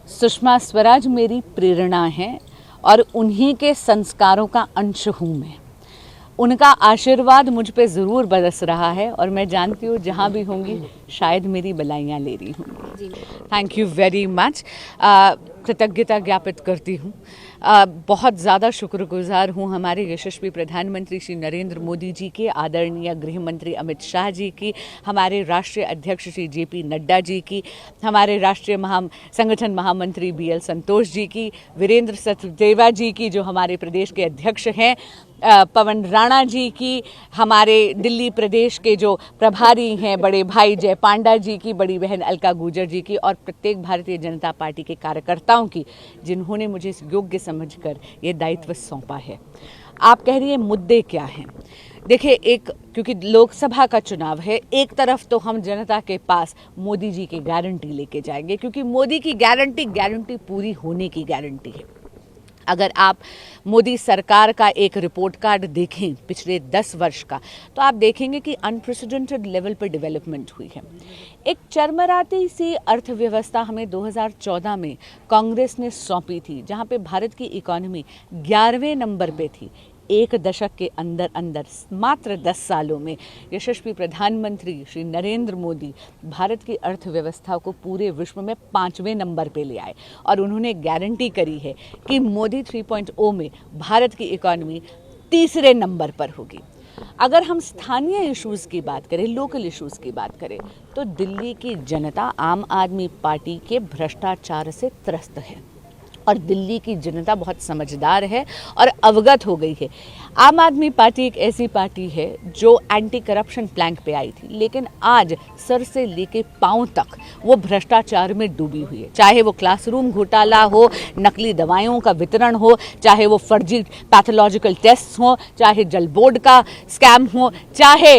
सुषमा स्वराज मेरी प्रेरणा है और उन्हीं के संस्कारों का अंश हूँ मैं। उनका आशीर्वाद मुझ पे ज़रूर बरस रहा है और मैं जानती हूँ जहाँ भी होंगी शायद मेरी बलाइयाँ ले रही होंगी। Thank you very much. कृतज्ञता ज्ञापित करती हूँ। बहुत ज़्यादा शुक्रगुजार हूँ हमारे यशस्वी प्रधानमंत्री श्री नरेंद्र मोदी जी की, आदरणीय गृह मंत्री अमित शाह जी की, हमारे राष्ट्रीय अध्यक्ष श्री JP नड्डा जी की, हमारे राष्ट्रीय संगठन महामंत्री BL संतोष जी की, वीरेंद्र सचदेवा जी की जो हमारे प्रदेश के अध्यक्ष हैं, पवन राणा जी की, हमारे दिल्ली प्रदेश के जो प्रभारी हैं बड़े भाई जय पांडा जी की, बड़ी बहन अलका गुर्जर जी की और प्रत्येक भारतीय जनता पार्टी के कार्यकर्ताओं की जिन्होंने मुझे योग्य समझकर ये दायित्व सौंपा है। आप कह रही हैं मुद्दे क्या हैं? देखिए, क्योंकि लोकसभा का चुनाव है, एक तरफ तो हम जनता के पास मोदी जी की गारंटी लेके जाएंगे क्योंकि मोदी की गारंटी पूरी होने की गारंटी है। अगर आप मोदी सरकार का एक रिपोर्ट कार्ड देखें पिछले 10 वर्ष का, तो आप देखेंगे कि अनप्रेसिडेंटेड लेवल पर डेवलपमेंट हुई है। एक चरमराती सी अर्थव्यवस्था हमें 2014 में कांग्रेस ने सौंपी थी, जहां पे भारत की इकोनॉमी 11वें नंबर पे थी। एक दशक के अंदर मात्र 10 सालों में यशस्वी प्रधानमंत्री श्री नरेंद्र मोदी भारत की अर्थव्यवस्था को पूरे विश्व में 5वें नंबर पे ले आए और उन्होंने गारंटी करी है कि मोदी 3.0 में भारत की इकोनॉमी तीसरे नंबर पर होगी। अगर हम स्थानीय इश्यूज़ की बात करें, लोकल इश्यूज़ की बात करें, तो दिल्ली की जनता आम आदमी पार्टी के भ्रष्टाचार से त्रस्त है और दिल्ली की जनता बहुत समझदार है और अवगत हो गई है। आम आदमी पार्टी एक ऐसी पार्टी है जो एंटी करप्शन प्लैंक पे आई थी, लेकिन आज सर से लेके पांव तक वो भ्रष्टाचार में डूबी हुई है। चाहे वो क्लासरूम घोटाला हो, नकली दवाइयों का वितरण हो, चाहे वो फर्जी पैथोलॉजिकल टेस्ट हो, चाहे जल बोर्ड का स्कैम हो, चाहे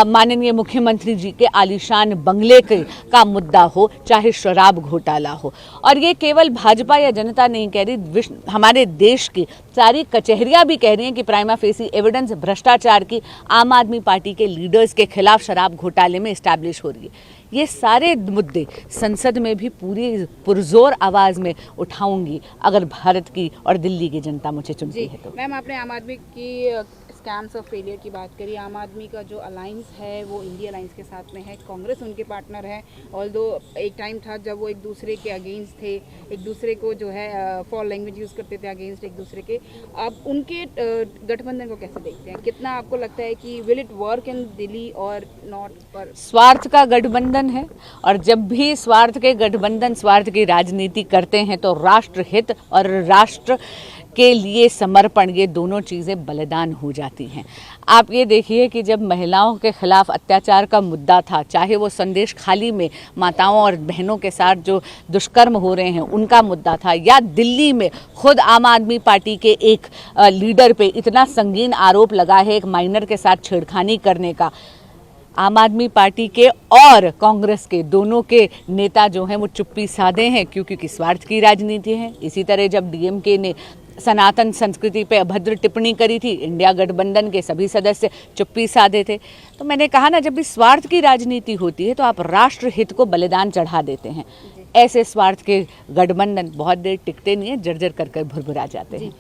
माननीय मुख्यमंत्री जी के आलीशान बंगले का मुद्दा हो, चाहे शराब घोटाला हो। और ये केवल भाजपा या जनता नहीं कह रही, हमारे देश की सारी कचहरियां भी कह रही हैं कि प्राइमा फेसी एविडेंस भ्रष्टाचार की आम आदमी पार्टी के लीडर्स के खिलाफ शराब घोटाले में एस्टैब्लिश हो रही है। ये सारे मुद्दे संसद में भी पूरी पुरजोर आवाज में उठाऊंगी अगर भारत की और दिल्ली की जनता मुझे चुनती है तो। मैम, आपने आम आदमी की स्कैम्स और फेलियर की बात करी। आम आदमी का जो अलायंस है वो इंडिया अलायंस के साथ में है, कांग्रेस उनके पार्टनर है। ऑल्दो एक टाइम था जब वो एक दूसरे के अगेंस्ट थे, एक दूसरे को जो है फॉल लैंग्वेज यूज़ करते थे अगेंस्ट एक दूसरे के। अब उनके गठबंधन को कैसे देखते हैं? कितना आपको लगता है कि will it work in Delhi और नॉट? पर स्वार्थ का गठबंधन है और जब भी स्वार्थ के गठबंधन स्वार्थ की राजनीति करते हैं तो राष्ट्र हित और राष्ट्र के लिए समर्पण, ये दोनों चीज़ें बलिदान हो जाती हैं। आप ये देखिए कि जब महिलाओं के खिलाफ अत्याचार का मुद्दा था, चाहे वो संदेश खाली में माताओं और बहनों के साथ जो दुष्कर्म हो रहे हैं उनका मुद्दा था, या दिल्ली में खुद आम आदमी पार्टी के एक लीडर पे इतना संगीन आरोप लगा है एक माइनर के साथ छेड़खानी करने का। आम आदमी पार्टी के और कांग्रेस के दोनों के नेता जो हैं वो चुप्पी साधे हैं क्योंकि स्वार्थ की राजनीति है। इसी तरह जब DMK ने सनातन संस्कृति पे अभद्र टिप्पणी करी थी, इंडिया गठबंधन के सभी सदस्य चुप्पी साधे थे। तो मैंने कहा ना, जब भी स्वार्थ की राजनीति होती है तो आप राष्ट्र हित को बलिदान चढ़ा देते हैं। ऐसे स्वार्थ के गठबंधन बहुत देर टिकते नहीं है, जर्जर कर भुरभुरा जाते हैं।